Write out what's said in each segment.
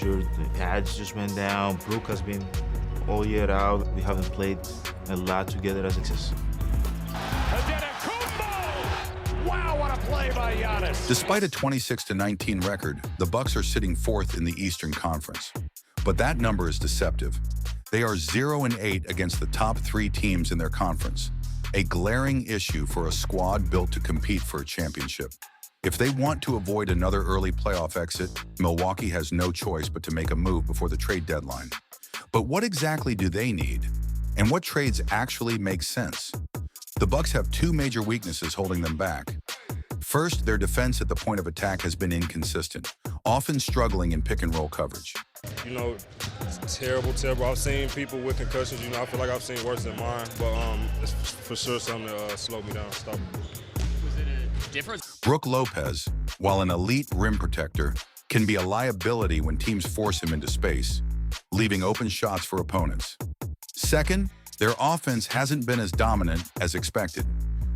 The pads just went down. Brook has been all year out. We haven't played a lot together as a team. Wow, what a play by Giannis. Despite a 26-19 record, the Bucks are sitting fourth in the Eastern Conference. But that number is deceptive. They are 0-8 against the top three teams in their conference, a glaring issue for a squad built to compete for a championship. If they want to avoid another early playoff exit, Milwaukee has no choice but to make a move before the trade deadline. But what exactly do they need? And what trades actually make sense? The Bucks have two major weaknesses holding them back. First, their defense at the point of attack has been inconsistent, often struggling in pick-and-roll coverage. It's terrible. I've seen people with concussions. I feel like I've seen worse than mine. But it's for sure something to slow me down, stop me. Was it a difference? Brook Lopez, while an elite rim protector, can be a liability when teams force him into space, leaving open shots for opponents. Second, their offense hasn't been as dominant as expected.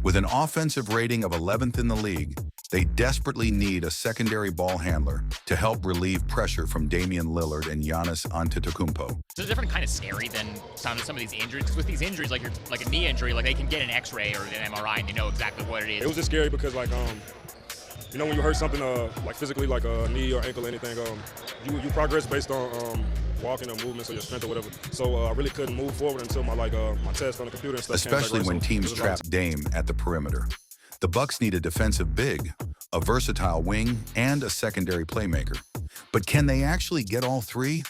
With an offensive rating of 11th in the league, they desperately need a secondary ball handler to help relieve pressure from DamianLillard and Giannis Antetokounmpo. It's a different kind of scary than some of these injuries. Because with these injuries, like a knee injury, they can get an X-ray or an MRI and they know exactly what it is. It was just scary because, when you hurt something, physically, like a knee or ankle or anything, you progress based on walking or movements or your strength or whatever. So I really couldn't move forward until my test on the computer and stuff. Especially when teams trap Dame at the perimeter. The Bucks need a defensive big, a versatile wing, and a secondary playmaker. But can they actually get all three?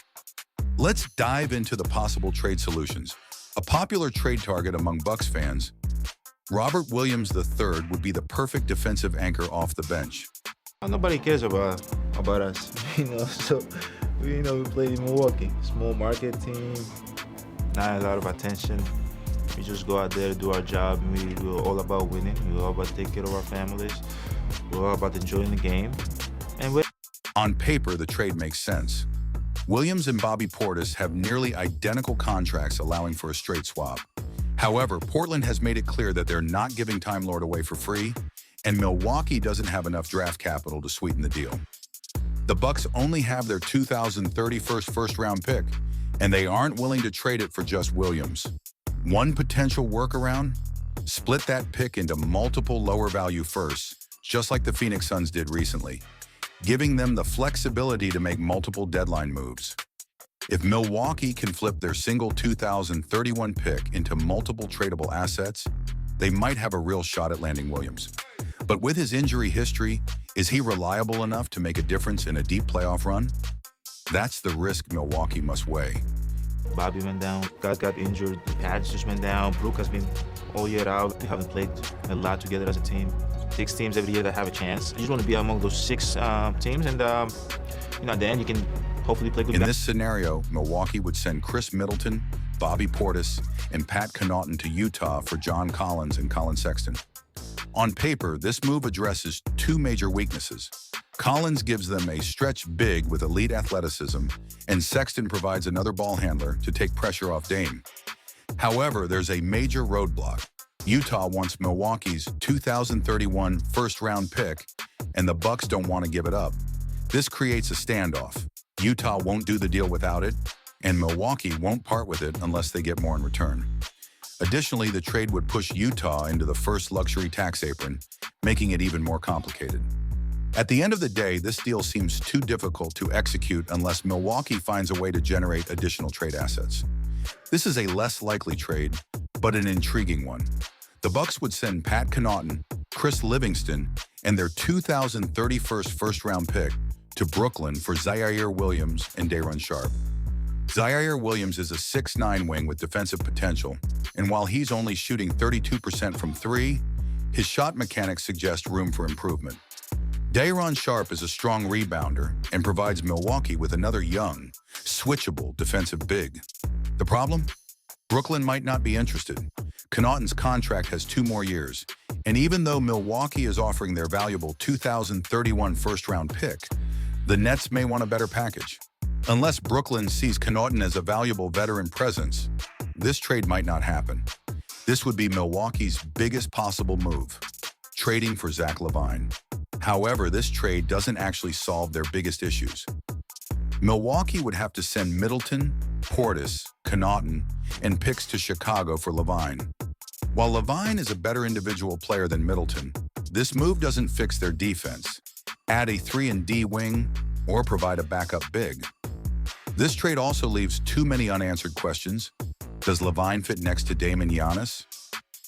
Let's dive into the possible trade solutions. A popular trade target among Bucks fans, Robert Williams III would be the perfect defensive anchor off the bench. Nobody cares about us, So, we play in Milwaukee, small market team, not a lot of attention. We just go out there, do our job. We're all about winning. We're all about taking care of our families. We're all about enjoying the game. And on paper, the trade makes sense. Williams and Bobby Portis have nearly identical contracts allowing for a straight swap. However, Portland has made it clear that they're not giving Time Lord away for free, and Milwaukee doesn't have enough draft capital to sweeten the deal. The Bucks only have their 2031 first-round pick, and they aren't willing to trade it for just Williams. One potential workaround? Split that pick into multiple lower-value firsts, just like the Phoenix Suns did recently, giving them the flexibility to make multiple deadline moves. If Milwaukee can flip their single 2031 pick into multiple tradable assets, they might have a real shot at landing Williams. But with his injury history, is he reliable enough to make a difference in a deep playoff run? That's the risk Milwaukee must weigh. Bobby went down, got injured, the pads just went down. Brook has been all year out. We haven't played a lot together as a team. 6 teams every year that have a chance. You just want to be among those 6 teams, and then you can hopefully play good. In this scenario, Milwaukee would send Chris Middleton, Bobby Portis, and Pat Connaughton to Utah for John Collins and Collin Sexton. On paper, this move addresses 2 major weaknesses. Collins gives them a stretch big with elite athleticism, and Sexton provides another ball handler to take pressure off Dame. However, there's a major roadblock. Utah wants Milwaukee's 2031 first-round pick, and the Bucks don't want to give it up. This creates a standoff. Utah won't do the deal without it, and Milwaukee won't part with it unless they get more in return. Additionally, the trade would push Utah into the first luxury tax apron, making it even more complicated. At the end of the day, this deal seems too difficult to execute unless Milwaukee finds a way to generate additional trade assets. This is a less likely trade, but an intriguing one. The Bucks would send Pat Connaughton, Chris Livingston, and their 2031 first-round pick to Brooklyn for Zaire Williams and Day'Ron Sharpe. Zaire Williams is a 6'9" wing with defensive potential, and while he's only shooting 32% from 3, his shot mechanics suggest room for improvement. Day'Ron Sharpe is a strong rebounder and provides Milwaukee with another young, switchable defensive big. The problem? Brooklyn might not be interested. Connaughton's contract has 2 more years, and even though Milwaukee is offering their valuable 2031 first-round pick, the Nets may want a better package. Unless Brooklyn sees Connaughton as a valuable veteran presence, this trade might not happen. This would be Milwaukee's biggest possible move, trading for Zach LaVine. However, this trade doesn't actually solve their biggest issues. Milwaukee would have to send Middleton, Portis, Connaughton, and picks to Chicago for LaVine. While LaVine is a better individual player than Middleton, this move doesn't fix their defense, add a 3-and-D wing, or provide a backup big. This trade also leaves too many unanswered questions. Does LaVine fit next to Dame and Giannis?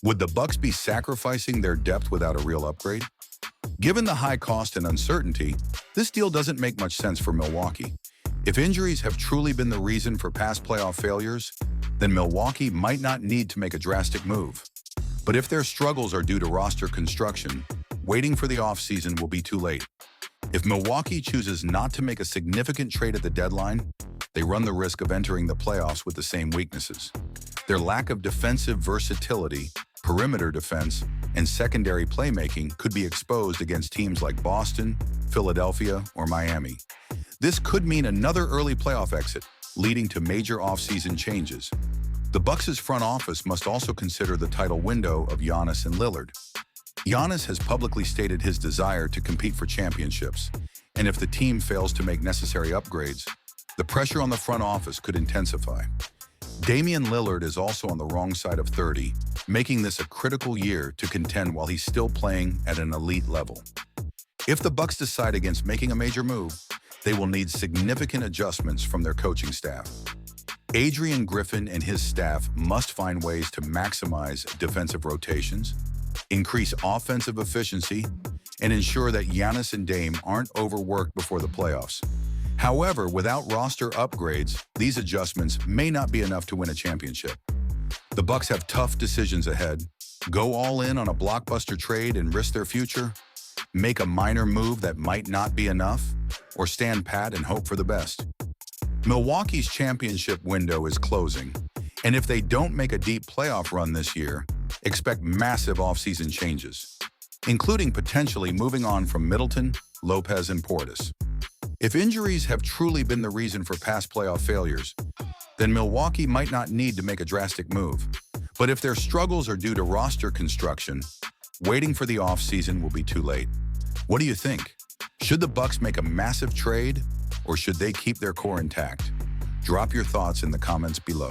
Would the Bucks be sacrificing their depth without a real upgrade? Given the high cost and uncertainty, this deal doesn't make much sense for Milwaukee. If injuries have truly been the reason for past playoff failures, then Milwaukee might not need to make a drastic move. But if their struggles are due to roster construction, waiting for the offseason will be too late. If Milwaukee chooses not to make a significant trade at the deadline, they run the risk of entering the playoffs with the same weaknesses. Their lack of defensive versatility, perimeter defense, and secondary playmaking could be exposed against teams like Boston, Philadelphia, or Miami. This could mean another early playoff exit, leading to major offseason changes. The Bucks' front office must also consider the title window of Giannis and Lillard. Giannis has publicly stated his desire to compete for championships, and if the team fails to make necessary upgrades, the pressure on the front office could intensify. DamianLillard is also on the wrong side of 30, making this a critical year to contend while he's still playing at an elite level. If the Bucks decide against making a major move, they will need significant adjustments from their coaching staff. Adrian Griffin and his staff must find ways to maximize defensive rotations, increase offensive efficiency, and ensure that Giannis and Dame aren't overworked before the playoffs. However, without roster upgrades, these adjustments may not be enough to win a championship. The Bucks have tough decisions ahead. Go all in on a blockbuster trade and risk their future, make a minor move that might not be enough, or stand pat and hope for the best. Milwaukee's championship window is closing, and if they don't make a deep playoff run this year, expect massive offseason changes, including potentially moving on from Middleton, Lopez, and Portis. If injuries have truly been the reason for past playoff failures, then Milwaukee might not need to make a drastic move. But if their struggles are due to roster construction, waiting for the offseason will be too late. What do you think? Should the Bucks make a massive trade, or should they keep their core intact? Drop your thoughts in the comments below.